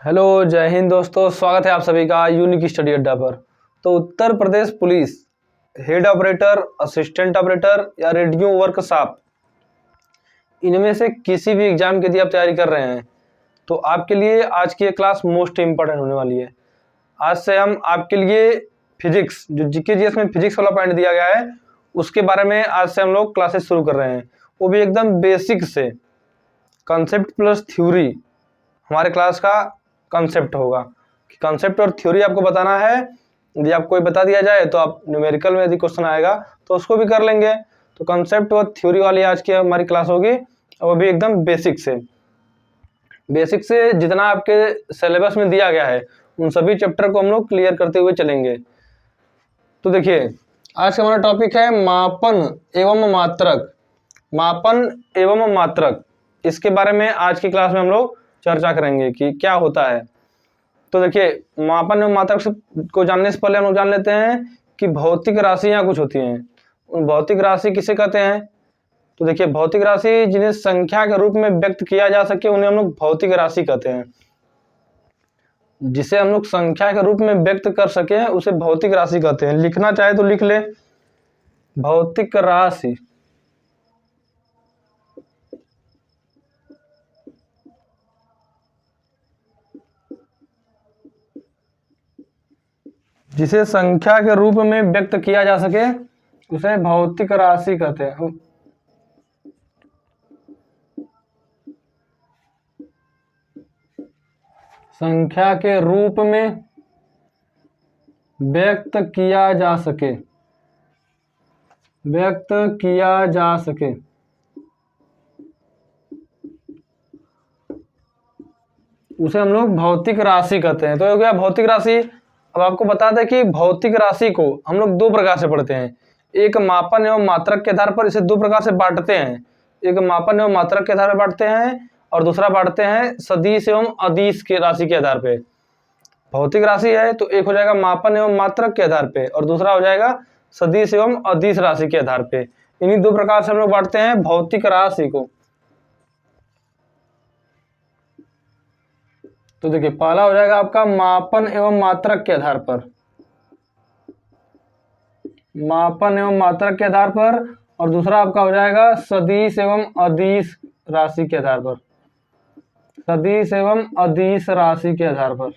Hello, जय हिंद दोस्तों। स्वागत है आप सभी का यूनिक स्टडी अड्डा पर। तो Uttar Pradesh police head operator, assistant operator या रेडियो वर्कशॉप, इनमें से किसी भी एग्जाम की यदि आप तैयारी कर रहे हैं तो आपके लिए आज की ये क्लास मोस्ट इम्पॉर्टेंट होने वाली है। आज से हम आपके लिए फिजिक्स, जो जीके जीएस में फिजिक्स वाला पॉइंट दिया गया है, उसके बारे में आज से हम लोग क्लासेस शुरू कर रहे हैं, वो भी एकदम बेसिक से। कॉन्सेप्ट प्लस थ्योरी हमारे क्लास का कॉन्सेप्ट होगा। कॉन्सेप्ट और थ्योरी आपको बताना है। यदि आपको कोई बता दिया जाए तो आप न्यूमेरिकल में यदि क्वेश्चन आएगा तो उसको भी कर लेंगे। तो कॉन्सेप्ट और थ्योरी वाली आज की हमारी क्लास होगी, और वो भी एकदम बेसिक से। बेसिक से जितना आपके सिलेबस में दिया गया है उन सभी चैप्टर को हम लोग क्लियर करते हुए चलेंगे। तो देखिए, आज का हमारा टॉपिक है मापन एवं मात्रक। मापन एवं मात्रक, इसके बारे में आज की क्लास में हम लोग चर्चा करेंगे कि क्या होता है। तो देखिए, मापन एवं मात्रक को जानने से पहले हम लोग जान लेते हैं कि भौतिक राशियां कुछ होती हैं। उन भौतिक राशि किसे कहते हैं? तो देखिए, भौतिक राशि जिन्हें संख्या के रूप में व्यक्त किया जा सके उन्हें हम लोग भौतिक राशि कहते हैं। जिसे हम लोग संख्या के रूप में व्यक्त कर सके उसे भौतिक राशि कहते हैं। लिखना चाहे तो लिख ले, भौतिक राशि। जिसे संख्या के रूप में व्यक्त किया जा सके उसे भौतिक राशि कहते हैं। संख्या के रूप में व्यक्त किया जा सके, व्यक्त किया जा सके, उसे हम लोग भौतिक राशि कहते हैं। तो हो गया भौतिक राशि। अब आपको बता दें कि भौतिक राशि को हम लोग दो प्रकार से पढ़ते हैं। एक मापन एवं मात्रक के आधार पर इसे दो प्रकार से बांटते हैं। एक मापन एवं मात्रक के आधार पर बांटते हैं और दूसरा बांटते हैं सदिश एवं अदिश के राशि के आधार पे। भौतिक राशि है तो एक हो जाएगा मापन एवं मात्रक के आधार पे और दूसरा हो जाएगा सदिश एवं अदिश राशि के आधार पे। इन्हीं दो प्रकार से हम लोग बांटते हैं भौतिक राशि को। तो देखिए, पहला हो जाएगा आपका मापन एवं मात्रक के आधार पर, मापन एवं मात्रक के आधार पर, और दूसरा आपका हो जाएगा सदिश एवं अदिश राशि के आधार पर, सदिश एवं अदिश राशि के आधार पर।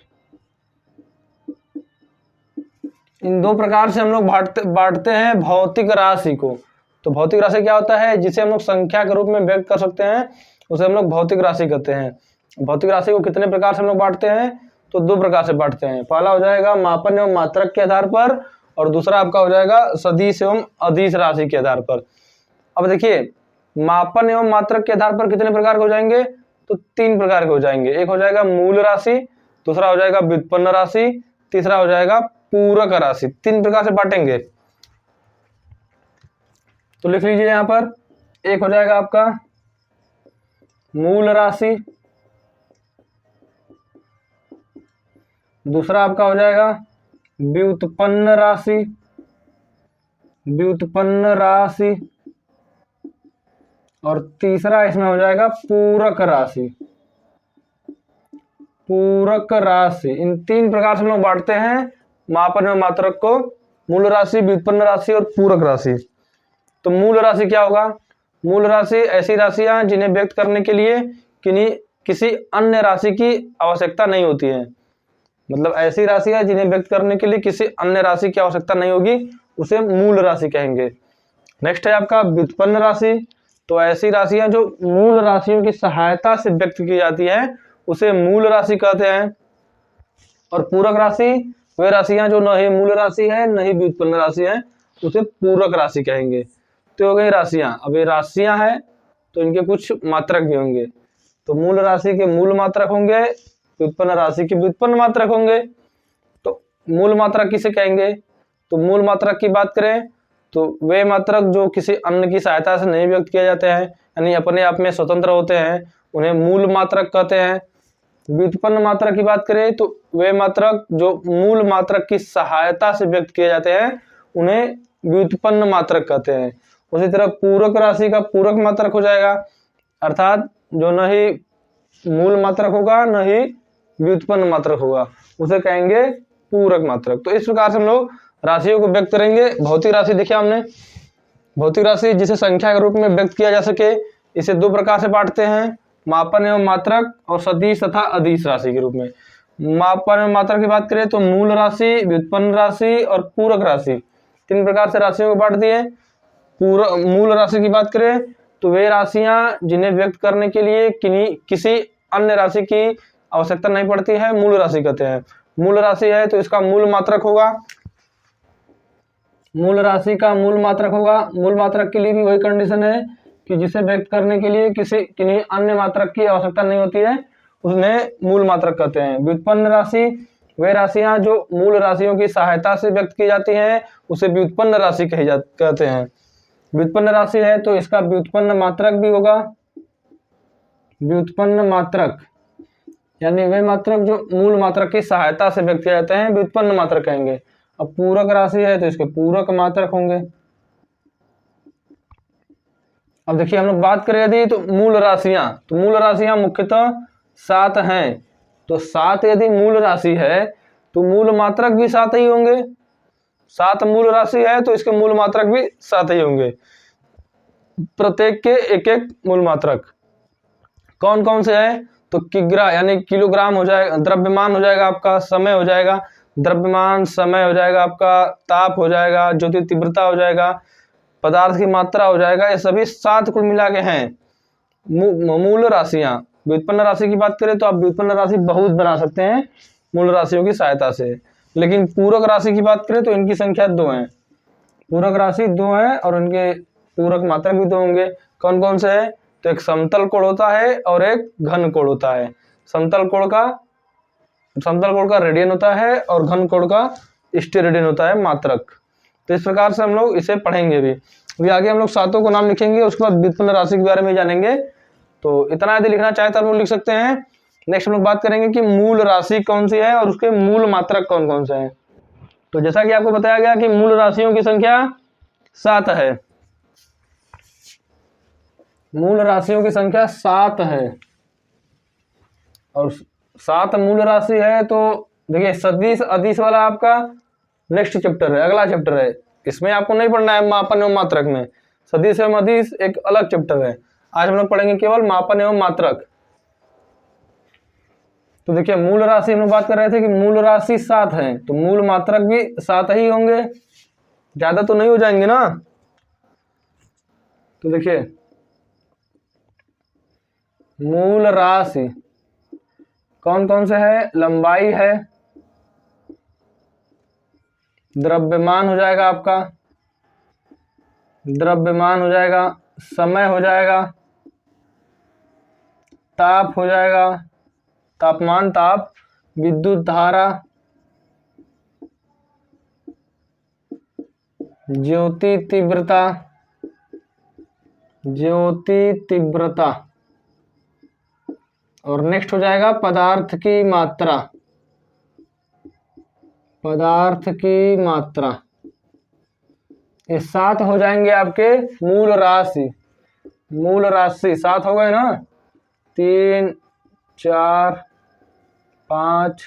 इन दो प्रकार से हम लोग बांटते हैं भौतिक राशि को। तो भौतिक राशि क्या होता है? जिसे हम लोग संख्या के रूप में व्यक्त कर सकते हैं उसे हम लोग भौतिक राशि कहते हैं। भौतिक राशि को कितने प्रकार से हम लोग बांटते हैं? तो दो प्रकार से बांटते हैं। पहला हो जाएगा मापन एवं मात्रक के आधार पर और दूसरा आपका हो जाएगा सदिश एवं अदिश राशि के आधार पर। अब देखिए, मापन एवं मात्रक के आधार पर कितने प्रकार के हो जाएंगे? तो तीन प्रकार के हो जाएंगे। एक हो जाएगा मूल राशि, दूसरा हो जाएगा व्युत्पन्न राशि, तीसरा हो जाएगा पूरक राशि। तीन प्रकार से बांटेंगे। तो लिख लीजिए यहां पर, एक हो जाएगा आपका मूल राशि, दूसरा आपका हो जाएगा व्युत्पन्न राशि, व्युत्पन्न राशि, और तीसरा इसमें हो जाएगा पूरक राशि, पूरक राशि। इन तीन प्रकार से हम लोग बांटते हैं मापन एवं मात्रक को, मूल राशि, व्युत्पन्न राशि और पूरक राशि। तो मूल राशि क्या होगा? मूल राशि ऐसी राशियां जिन्हें व्यक्त करने के लिए किसी अन्य राशि की आवश्यकता नहीं होती है। मतलब ऐसी राशियां जिन्हें व्यक्त करने के लिए किसी अन्य राशि की आवश्यकता नहीं होगी, उसे मूल राशि कहेंगे। नेक्स्ट है आपका व्युत्पन्न राशि। तो ऐसी राशियां जो मूल राशियों की सहायता से व्यक्त की जाती है उसे मूल राशि कहते हैं। और पूरक राशि वे राशियां जो न ही मूल राशि है न ही व्युत्पन्न राशि है, उसे पूरक राशि कहेंगे। तो हो गई राशियां। अब ये राशियां हैं तो इनके कुछ मात्रक भी होंगे। तो मूल राशि के मूल मात्रक होंगे, व्युत्पन्न राशि के व्युत्पन्न मात्रक होंगे। तो मूल मात्रक किसे कहेंगे? तो मूल मात्रक की बात करें तो वे मात्रक जो किसी अन्य की सहायता से नहीं व्यक्त किए जाते हैं, यानी अपने आप में स्वतंत्र होते हैं, उन्हें मूल मात्रक कहते हैं। व्युत्पन्न मात्रक की बात करें तो वे मात्रक जो मूल मात्रक की सहायता से व्यक्त किए जाते हैं उन्हें व्युत्पन्न मात्रक कहते हैं। उसी तरह पूरक राशि का पूरक मात्रक हो जाएगा, अर्थात जो न ही मूल मात्रक होगा न ही व्युत्पन्न मात्रक होगा, उसे कहेंगे पूरक मात्रक। तो इस प्रकार से हम लोग राशियों को व्यक्त करेंगे। भौतिक राशि देखिए हमने, भौतिक राशि जिसे संख्या के रूप में व्यक्त किया जा सके, इसे दो प्रकार से बांटते हैं, मापन एवं मात्रक और सदिश तथा अदिश राशि के रूप में। मापन एवं मात्रक की बात करें तो मूल राशि, व्युत्पन्न राशि और पूरक राशि, तीन प्रकार से राशियों को बांट दिए। मूल राशि की बात करें तो वे राशियां जिन्हें व्यक्त करने के लिए किसी अन्य राशि की आवश्यकता नहीं पड़ती है, मूल राशि कहते हैं। मूल राशि है तो इसका मूल मात्रक होगा, मूल राशि का मूल मात्रक होगा। मूल मात्रक के लिए भी वही कंडीशन है कि जिसे व्यक्त करने के लिए किन्हीं अन्य मात्रक की आवश्यकता नहीं होती है, उन्हें मूल मात्रक कहते हैं। व्युत्पन्न राशि वे राशियां जो मूल राशियों की सहायता से व्यक्त की जाती हैं, उसे व्युत्पन्न राशि कहते हैं। व्युत्पन्न राशि है तो इसका व्युत्पन्न मात्रक भी होगा, व्युत्पन्न मात्रक यानी वे मात्रक जो मूल मात्रक की सहायता से व्यक्त किए जाते हैं, व्युत्पन्न मात्रक कहेंगे। अब पूरक राशि है तो इसके पूरक मात्रक होंगे। अब देखिए हम लोग बात करें यदि तो मूल राशियां मुख्यतः 7 हैं। तो 7 यदि मूल राशि है तो मूल मात्रक भी 7 ही होंगे। 7 मूल राशि है तो इसके मूल मात्रक भी 7 ही होंगे, प्रत्येक के एक एक मूल मात्रक। कौन कौन से है तो किग्रा यानी किलोग्राम हो जाएगा, द्रव्यमान हो जाएगा आपका, समय हो जाएगा, द्रव्यमान समय हो जाएगा आपका, ताप हो जाएगा, ज्योति तीव्रता हो जाएगा, पदार्थ की मात्रा हो जाएगा। ये सभी 7 कुल मिला के हैं मूल राशियां। व्युत्पन्न राशि की बात करें तो आप व्युत्पन्न राशि बहुत बना सकते हैं मूल राशियों की सहायता से। लेकिन पूरक राशि की बात करें तो इनकी संख्या 2 है, पूरक राशि 2 है और इनके पूरक मात्रक भी 2 होंगे। कौन कौन से है तो एक समतल कोण होता है और एक घन कोण होता है। समतल कोण का रेडियन होता है और घन कोण का स्टेरेडियन होता है मात्रक। तो इस प्रकार से हम लोग इसे पढ़ेंगे भी। अभी आगे हम लोग 7 को नाम लिखेंगे, उसके बाद व्युत्पन्न राशि के बारे में जानेंगे। तो इतना यदि लिखना चाहे तो हम लोग लिख सकते हैं। नेक्स्ट हम लोग बात करेंगे कि मूल राशि कौन सी है और उसके मूल मात्रक कौन कौन से हैं। तो जैसा कि आपको बताया गया कि मूल राशियों की संख्या 7 है, मूल राशियों की संख्या 7 है और 7 मूल राशि है। तो देखिए सदिश अदिश वाला आपका नेक्स्ट चैप्टर है, अगला चैप्टर है, इसमें आपको नहीं पढ़ना है मापन एवं मात्रक में। सदिश एवं अदिश एक अलग चैप्टर है। आज हम लोग पढ़ेंगे केवल मापन एवं मात्रक। तो देखिए मूल राशि हम लोग बात कर रहे थे कि मूल राशि 7 है तो मूल मात्रक भी 7 ही होंगे, ज्यादा तो नहीं हो जाएंगे ना। तो देखिए मूल राशि कौन कौन से है, लंबाई है, द्रव्यमान हो जाएगा आपका, द्रव्यमान हो जाएगा, समय हो जाएगा, ताप हो जाएगा, तापमान, ताप, विद्युत धारा, ज्योति तीव्रता, ज्योति तीव्रता और नेक्स्ट हो जाएगा पदार्थ की मात्रा, पदार्थ की मात्रा। ये 7 हो जाएंगे आपके मूल राशि। मूल राशि 7 हो गए ना, 3 4 5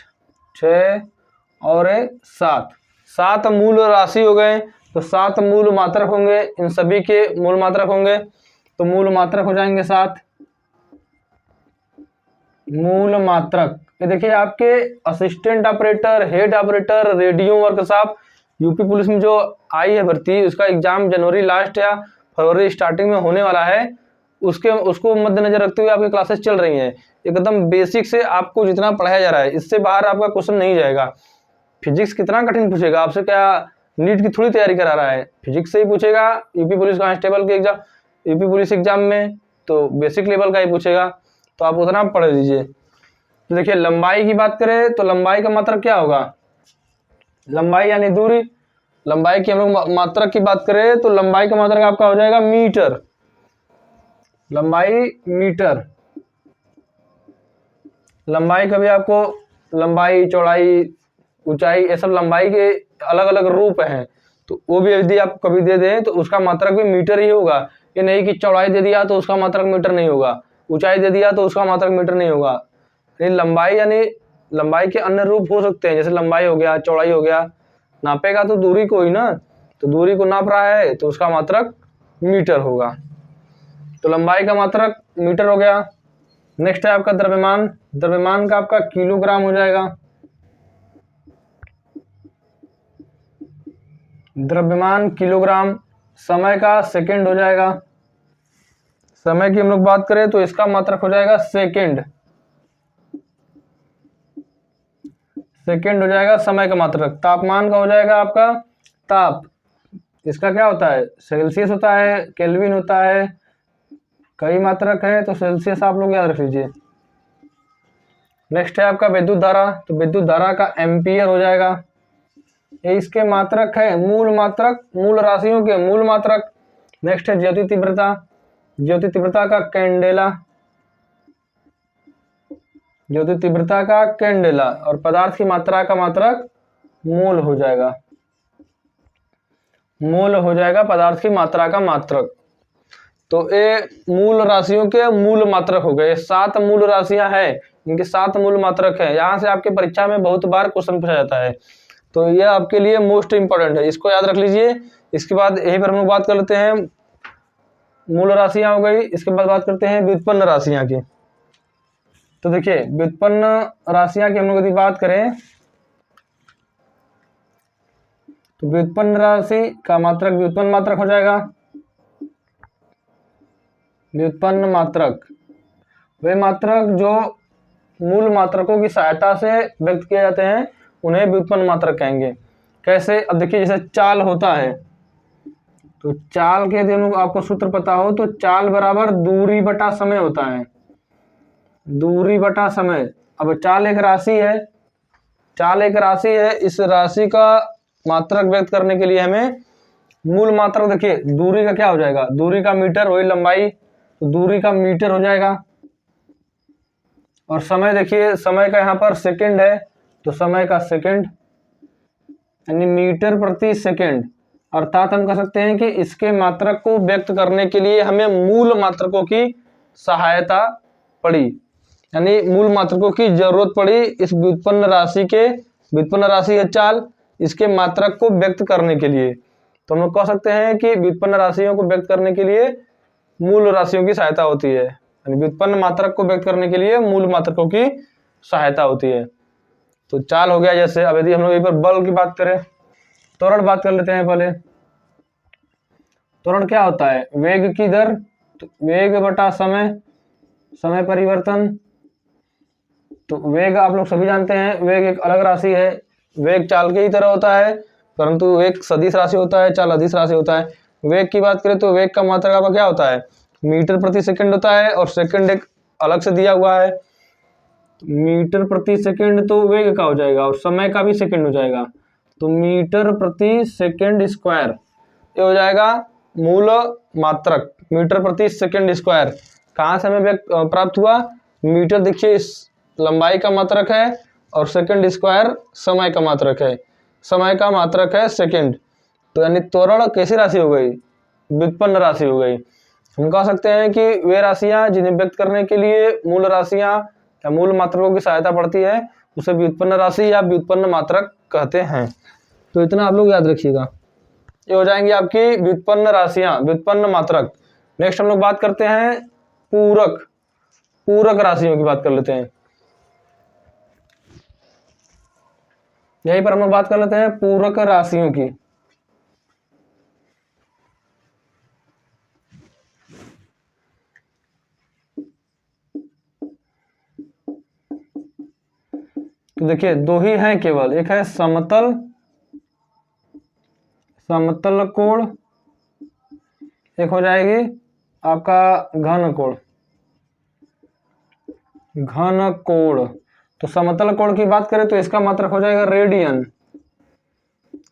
6 और 7 मूल राशि हो गए। तो 7 मूल मात्रक होंगे, इन सभी के मूल मात्रक होंगे। तो मूल मात्रक हो जाएंगे 7 मूल मात्रक। ये देखिए आपके assistant operator, head operator, radio workshop UP police में जो आई है भर्ती, उसका एग्जाम जनवरी लास्ट या फरवरी स्टार्टिंग में होने वाला है। उसको मद्देनजर रखते हुए आपकी क्लासेस चल रही हैं। एकदम बेसिक से आपको जितना पढ़ाया जा रहा है इससे बाहर आपका क्वेश्चन नहीं जाएगा। फिजिक्स कितना कठिन पूछेगा आपसे, क्या नीट की थोड़ी तैयारी करा रहा है, फिजिक्स से ही पूछेगा। यूपी पुलिस कांस्टेबल के एग्जाम, यूपी पुलिस एग्जाम में तो बेसिक लेवल का ही पूछेगा, तो आप उतना पढ़ लीजिए। तो देखिए लंबाई की बात करें तो लंबाई का मात्रक क्या होगा, लंबाई यानी दूरी। लंबाई की हम लोग मात्रक की बात करें तो लंबाई का मात्रक आपका हो जाएगा मीटर, लंबाई मीटर। लंबाई का भी आपको लंबाई, चौड़ाई, ऊंचाई, ये सब लंबाई के अलग अलग रूप हैं। तो वो भी यदि आप कभी दे दें तो उसका मात्रक भी मीटर ही होगा। ये नहीं कि चौड़ाई दे दिया तो उसका मात्रक मीटर नहीं होगा, ऊंचाई दे दिया तो उसका मात्रक मीटर नहीं होगा। लंबाई यानी लंबाई के अन्य रूप हो सकते हैं, जैसे लंबाई हो गया, चौड़ाई हो गया। नापेगा तो दूरी को ही ना, तो दूरी को नाप रहा है तो उसका मात्रक मीटर होगा। तो लंबाई का मात्रक मीटर हो गया। नेक्स्ट है आपका द्रव्यमान। द्रव्यमान का आपका किलोग्राम हो जाएगा। द्रव्यमान किलोग्राम। समय का सेकंड हो जाएगा। समय की हम लोग बात करें तो इसका मात्रक हो जाएगा सेकंड। सेकंड हो जाएगा समय का मात्रक। तापमान का हो जाएगा आपका ताप। इसका क्या होता है, सेल्सियस होता है, केल्विन होता है, कई मात्रक है तो सेल्सियस आप लोग याद रख लीजिए। नेक्स्ट है आपका विद्युत धारा। तो विद्युत धारा का एम्पियर हो जाएगा। ये इसके मात्रक है, मूल मात्रक, मूल राशियों के मूल मात्रक। नेक्स्ट है ज्योति तीव्रता। ज्योति तीव्रता का कैंडेला। ज्योति तीव्रता का कैंडेला। और पदार्थ की मात्रा का मात्रक मोल हो जाएगा। मोल हो जाएगा पदार्थ की मात्रा का मात्रक। तो ये मूल राशियों के मूल मात्रक हो गए। 7 मूल राशियां हैं, इनके 7 मूल मात्रक हैं। यहाँ से आपके परीक्षा में बहुत बार क्वेश्चन पूछा जाता है, तो ये आपके लिए मोस्ट इंपॉर्टेंट है, इसको याद रख लीजिए। इसके बाद यही पर हम लोग बात कर लेते हैं, मूल राशियां हो गई। इसके बाद बात करते हैं व्युत्पन्न राशियां की। तो देखिए व्युत्पन्न राशियां की हम लोग यदि बात करें तो व्युत्पन्न राशि का मात्रक व्युत्पन्न मात्रक हो जाएगा। व्युत्पन्न मात्रक वे मात्रक जो मूल मात्रकों की सहायता से व्यक्त किए जाते हैं उन्हें व्युत्पन्न मात्रक कहेंगे। कैसे, अब देखिए जैसे चाल होता है, तो चाल के यदि आपको सूत्र पता हो तो चाल बराबर दूरी बटा समय होता है। दूरी बटा समय। अब चाल एक राशि है, चाल एक राशि है, इस राशि का मात्रक व्यक्त करने के लिए हमें मूल मात्रक, देखिए दूरी का क्या हो जाएगा, दूरी का मीटर, वही लंबाई, तो दूरी का मीटर हो जाएगा। और समय, देखिए समय का यहाँ पर सेकंड है, तो समय का सेकंड, यानी मीटर प्रति सेकंड। अर्थात हम कह सकते हैं कि इसके मात्रक को व्यक्त करने के लिए हमें मूल मात्रकों की सहायता पड़ी, यानी मूल मात्रकों की जरूरत पड़ी इस व्युत्पन्न राशि के, व्युत्पन्न राशि है चाल, इसके मात्रक को व्यक्त करने के लिए। तो हम लोग कह सकते हैं कि व्युत्पन्न राशियों को व्यक्त करने के लिए मूल राशियों की सहायता होती है, यानी व्युत्पन्न मात्रक को व्यक्त करने के लिए मूल मात्रकों की सहायता होती है। तो चाल हो गया। जैसे अब यदि हम लोग एक बार बल की बात करें, त्वरण बात कर लेते हैं पहले। त्वरण क्या होता है, वेग की दर, तो वेग बटा समय, समय परिवर्तन। तो वेग आप लोग सभी जानते हैं, वेग एक अलग राशि है, वेग चाल के ही तरह होता है, परंतु वेग सदिश राशि होता है, चाल अदिश राशि होता है। वेग की बात करें तो वेग का मात्रक आपका क्या होता है, मीटर प्रति सेकंड होता है, और सेकंड एक अलग से दिया हुआ है। मीटर प्रति सेकंड तो वेग का हो जाएगा, और समय का भी सेकंड हो जाएगा, तो मीटर प्रति सेकंड स्क्वायर ये हो जाएगा मूल मात्रक, मीटर प्रति सेकंड स्क्वायर। कहाँ से हमें वेग प्राप्त हुआ, मीटर देखिए इस लंबाई का मात्रक है, और सेकंड स्क्वायर समय का मात्रक है, समय का मात्रक है सेकंड। तो यानी त्वरण कैसी राशि हो गई, व्युत्पन्न राशि हो गई। हम कह सकते हैं कि वे राशियां जिन्हें व्यक्त करने के लिए मूल राशियां या मूल मात्रकों की सहायता पड़ती है उसे व्युत्पन्न राशि या व्युत्पन्न मात्रक कहते हैं। तो इतना आप लोग याद रखिएगा। ये हो जाएंगी आपकी व्युत्पन्न राशियां, व्युत्पन्न मात्रक। नेक्स्ट हम लोग बात करते हैं पूरक, पूरक राशियों की बात कर लेते हैं। यहीं पर हम लोग बात कर लेते हैं पूरक राशियों की। तो देखिए दो ही हैं केवल, एक है समतल, समतल कोण, एक हो जाएगी आपका घन कोण, घन कोण। तो समतल कोण की बात करें तो इसका मात्रक हो जाएगा रेडियन,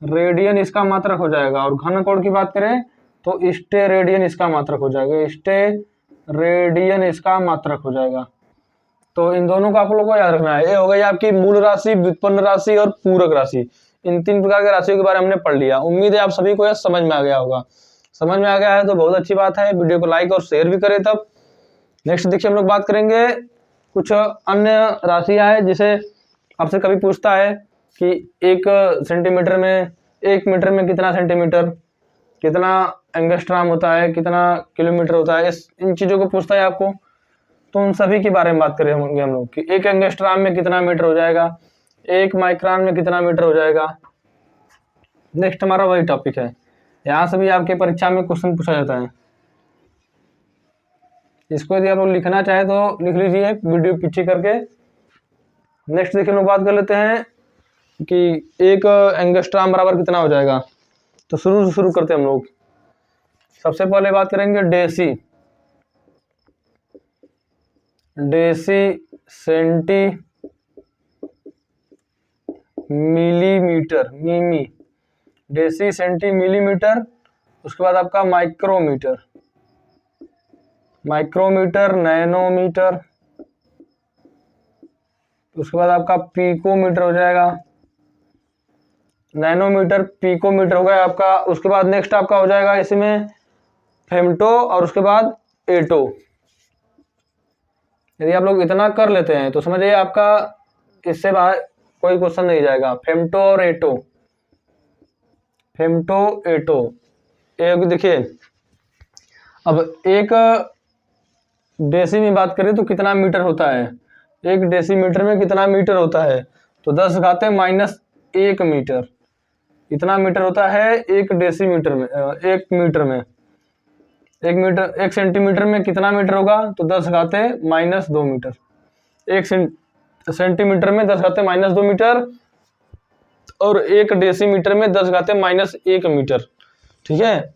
रेडियन इसका मात्रक हो जाएगा। और घन कोण की बात करें तो स्टेरेडियन इसका मात्रक हो जाएगा, स्टेरेडियन इसका मात्रक हो जाएगा। तो इन दोनों को आप लोगों को याद रखना है। ये हो गई आपकी मूल राशि, व्युत्पन्न राशि और पूरक राशि। इन 3 प्रकार की राशियों के बारे में हमने पढ़ लिया। उम्मीद है आप सभी को यह समझ में आ गया होगा। समझ में आ गया है तो बहुत अच्छी बात है, वीडियो को लाइक और शेयर भी करें। तब नेक्स्ट देखिए हम लोग बात करेंगे कुछ अन्य राशियां है जिसे आपसे कभी पूछता है कि 1 मीटर में कितना सेंटीमीटर, कितना एंगस्ट्राम होता है, कितना किलोमीटर होता है, इन चीज़ों को पूछता है आपको, तो उन सभी के बारे में बात करेंगे हम लोग कि 1 एंगस्ट्राम में कितना मीटर हो जाएगा, 1 माइक्रोन में कितना मीटर हो जाएगा। नेक्स्ट हमारा वही टॉपिक है, यहाँ से भी आपके परीक्षा में क्वेश्चन पूछा जाता है। इसको यदि आप लोग लिखना चाहे तो लिख लीजिए वीडियो पीछे करके। नेक्स्ट देखिए, हम लोग बात कर लेते हैं कि 1 एंगस्ट्राम बराबर कितना हो जाएगा। तो शुरू करते हैं हम लोग। सबसे पहले बात करेंगे डेसी सेंटी मिलीमीटर, मिमी, डेसी सेंटी मिलीमीटर। उसके बाद आपका माइक्रोमीटर, नैनोमीटर। उसके बाद आपका पिकोमीटर हो जाएगा, नैनोमीटर, पिकोमीटर हो गया आपका। उसके बाद नेक्स्ट आपका हो जाएगा इसमें फेमटो और उसके बाद एटो। यदि आप लोग इतना कर लेते हैं तो समझिए आपका इससे बाहर कोई क्वेश्चन नहीं जाएगा। फेमटो और एटो, एक देखिए, अब 1 डेसी में बात करें तो कितना मीटर होता है, 1 डेसीमीटर में कितना मीटर होता है, तो 10⁻⁻1 मीटर, इतना मीटर होता है 1 डेसीमीटर में। 1 मीटर में 1 सेंटीमीटर में कितना मीटर होगा, तो 10⁻⁻2 मीटर। 1 सेंटीमीटर में 10⁻⁻2 मीटर और 1 डेसीमीटर में 10⁻⁻1 मीटर। ठीक है।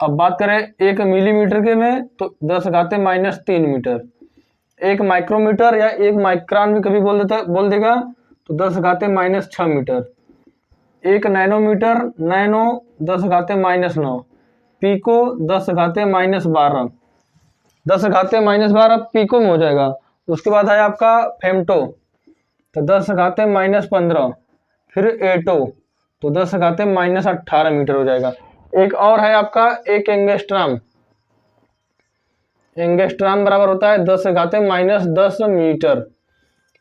अब बात करें 1 मिलीमीटर के में तो 10⁻⁻3 मीटर। 1 माइक्रोमीटर या 1 माइक्रोन भी कभी बोल देगा तो 10⁻⁻6 metre. 1 nanometre, nano 10⁻⁻9, pico 10⁻⁻12, 10⁻⁻12 pico में हो जाएगा। उसके बाद है आपका फेमटो तो 10⁻⁻15, फिर एटो तो 10⁻⁻18 मीटर हो जाएगा। एक और है आपका 1 एंगस्ट्राम, बराबर होता है 10⁻10 मीटर।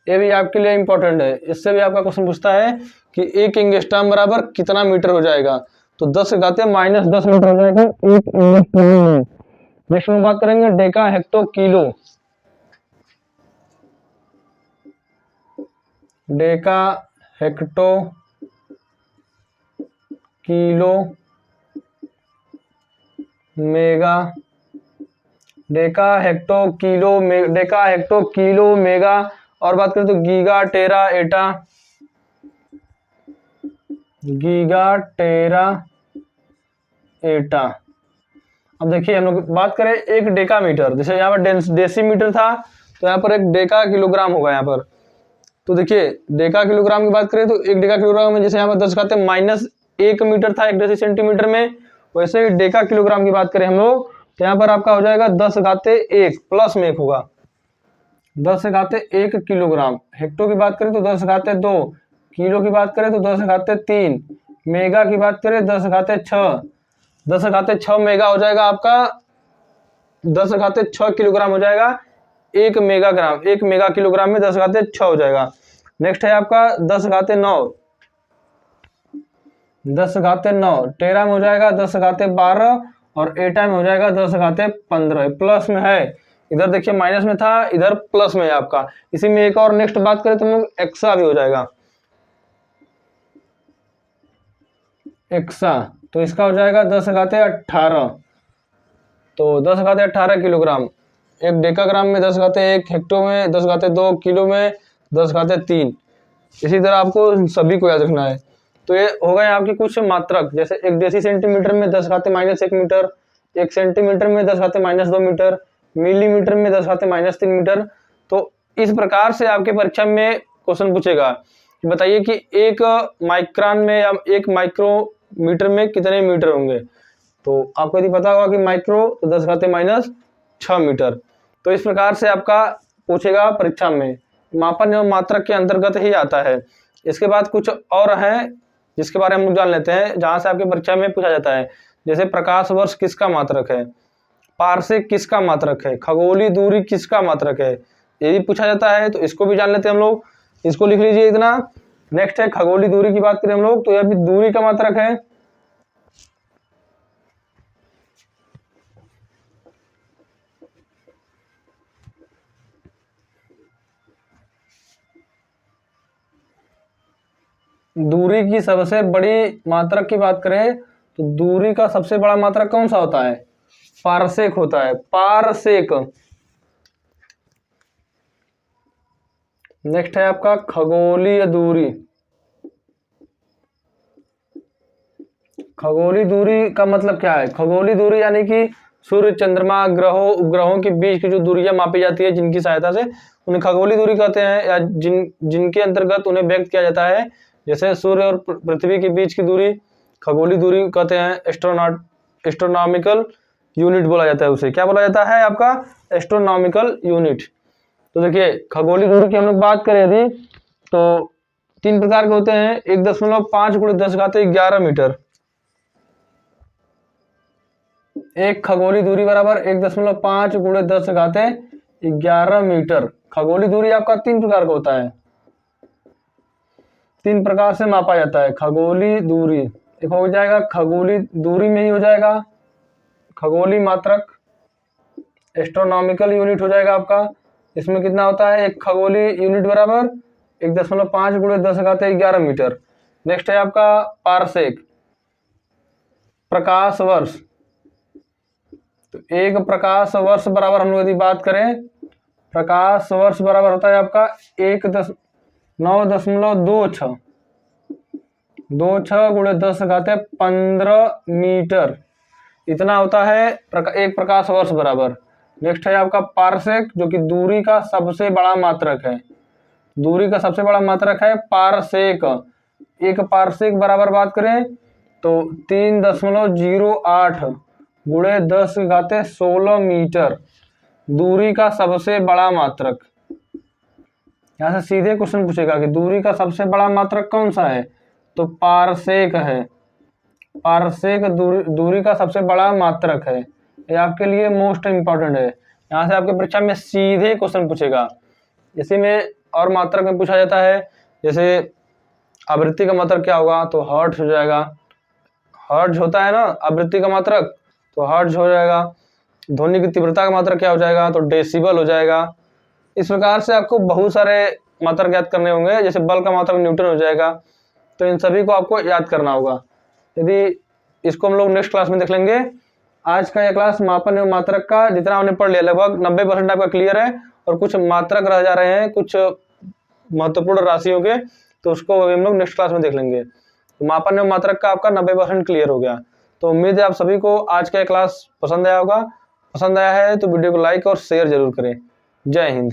ये भी आपके लिए इंपॉर्टेंट है, इससे भी आपका क्वेश्चन पूछता है कि 1 एंगस्ट्राम बराबर कितना मीटर हो जाएगा, तो 10⁻10 मीटर हो जाएगा 1 एंगस्ट्राम में। नेक्स्ट में बात करेंगे Deka hecto kilo, Deka hecto kilo mega, Deka hecto kilo mega. और बात करें तो गीगा टेरा एटा, अब देखिए हम लोग बात करें 1 डेकामीटर, जैसे यहाँ पर डेसीमीटर था तो यहाँ पर 1 डेका किलोग्राम होगा यहाँ पर। तो देखिए डेका किलोग्राम की बात करें तो 1 डेका किलोग्राम में जैसे यहाँ पर 10⁻⁻1 मीटर था 1 डेसी सेंटीमीटर में, वैसे ही डेका किलोग्राम की बात करें हम लोग तो यहाँ पर आपका हो जाएगा 10⁻1 प्लस में 1 होगा, 10⁻1 किलोग्राम। हेक्टो की बात करें तो 10⁻2, किलो की बात करें तो 10⁻3, मेगा की बात करें 10⁻6, 10⁻6 मेगा हो जाएगा आपका, 10⁻6 किलोग्राम हो जाएगा 1 मेगा किलोग्राम में 10⁻6 हो जाएगा। नेक्स्ट है आपका 10⁻9 टेरा में हो जाएगा 10⁻12 और एटा में हो जाएगा 10⁻15। प्लस में है, इधर देखिए माइनस में था, इधर प्लस में है आपका। इसी में एक और नेक्स्ट बात करें तो हम लोग एक्सा भी हो जाएगा, एक्सा तो इसका हो जाएगा 10⁻18, तो 10⁻18 किलोग्राम। 1 डेकाग्राम में 10⁻1, हेक्टो में 10⁻2, किलो में 10⁻3। इसी तरह आपको सभी को याद रखना है। तो ये हो गए आपकी कुछ मात्रक, जैसे 1 डेसी सेंटीमीटर में 10⁻⁻1 मीटर, 1 सेंटीमीटर में 10⁻⁻2 मीटर, मिलीमीटर में 10⁻⁻3 मीटर। तो इस प्रकार से आपके परीक्षा में क्वेश्चन पूछेगा कि बताइए कि 1 माइक्रोन में या 1 माइक्रोमीटर में कितने मीटर होंगे। तो आपको यदि पता होगा कि माइक्रो तो 10⁻6 मीटर। तो इस प्रकार से आपका पूछेगा परीक्षा में, मापन एवं मात्रक के अंतर्गत ही आता है। इसके बाद कुछ और है जिसके बारे में हम लोग जान लेते हैं, जहां से आपके परीक्षा में पूछा जाता है, जैसे प्रकाश वर्ष किसका मात्रक है, पारसिक किसका मात्रक है, खगोलीय दूरी किसका मात्रक है, यदि पूछा जाता है तो इसको भी जान लेते हैं हम लोग। इसको लिख लीजिए इतना। नेक्स्ट है खगोलीय दूरी की बात करें हम लोग, तो यह भी दूरी का मात्रक है। दूरी की सबसे बड़ी मात्रक की बात करें तो दूरी का सबसे बड़ा मात्रक कौन सा होता है? पारसेक होता है, पारसेक। नेक्स्ट है आपका खगोलीय दूरी। खगोलीय दूरी का मतलब क्या है? खगोलीय दूरी यानी कि सूर्य, चंद्रमा, ग्रहों, उपग्रहों के बीच की जो दूरियां मापी जाती है जिनकी सहायता से, उन्हें खगोलीय दूरी कहते हैं, या जिनके अंतर्गत उन्हें व्यक्त किया जाता है। जैसे सूर्य और पृथ्वी के बीच की दूरी खगोलीय दूरी कहते हैं। एस्ट्रोनॉमिकल यूनिट बोला जाता है उसे। क्या बोला जाता है आपका? Astronomical unit. तो देखिए खगोलीय दूरी की हम लोग बात करें यदि, तो 3 प्रकार के होते हैं। 1.5 × 10⁻11 मीटर। एक खगोलीय दूरी बराबर 1.5 × 10⁻11 मीटर। खगोलीय दूरी आपका 3 प्रकार का होता है, 3 प्रकार से मापा जाता है खगोलीय दूरी। एक हो जाएगा खगोलीय दूरी में ही हो जाएगा खगोलीय मात्रक, एस्ट्रोनॉमिकल यूनिट हो जाएगा आपका। इसमें कितना होता है? एक खगोलीय यूनिट बराबर 1.5 × 10⁻11 मीटर। नेक्स्ट है आपका पारसेक, प्रकाश वर्ष। तो एक प्रकाश वर्ष बराबर हम लोग यदि बात करें, प्रकाश वर्ष बराबर होता है आपका 9.26 × 10⁻15 मीटर। इतना होता है एक प्रकाश वर्ष बराबर। नेक्स्ट है आपका पारसेक, जो कि दूरी का सबसे बड़ा मात्रक है। दूरी का सबसे बड़ा मात्रक है पारसेक। एक पारसेक बराबर बात करें तो 3.08 × 10⁻16 मीटर। दूरी का सबसे बड़ा मात्रक। यहाँ से सीधे क्वेश्चन पूछेगा कि दूरी का सबसे बड़ा मात्रक कौन सा है, तो पारसेक है। पारसेक दूरी का सबसे बड़ा मात्रक है। ये आपके लिए मोस्ट इंपॉर्टेंट है। यहाँ से आपके परीक्षा में सीधे क्वेश्चन पूछेगा। इसी में और मात्रक में पूछा जाता है, जैसे आवृत्ति का मात्रक क्या होगा, तो हर्ट्ज हो जाएगा। हर्ट्ज होता है ना आवृत्ति का मात्रक, तो हर्ट्ज हो जाएगा। ध्वनि की तीव्रता का मात्रक क्या हो जाएगा, तो डेसिबल हो जाएगा। इस प्रकार से आपको बहुत सारे मात्रक याद करने होंगे। जैसे बल का मात्रक न्यूटन हो जाएगा। तो इन सभी को आपको याद करना होगा। यदि इसको हम लोग नेक्स्ट क्लास में देख लेंगे। आज का यह क्लास मापन एवं मात्रक का जितना हमने पढ़ लिया, लगभग 90% आपका क्लियर है। और कुछ मात्रक रह जा रहे हैं, कुछ महत्वपूर्ण राशियों के, तो उसको हम लोग नेक्स्ट क्लास में देख लेंगे। तो मापन एवं मात्रक का आपका 90% क्लियर हो गया। तो उम्मीद है आप सभी को आज का क्लास पसंद आया होगा। पसंद आया है तो वीडियो को लाइक और शेयर जरूर करें। जय हिंद।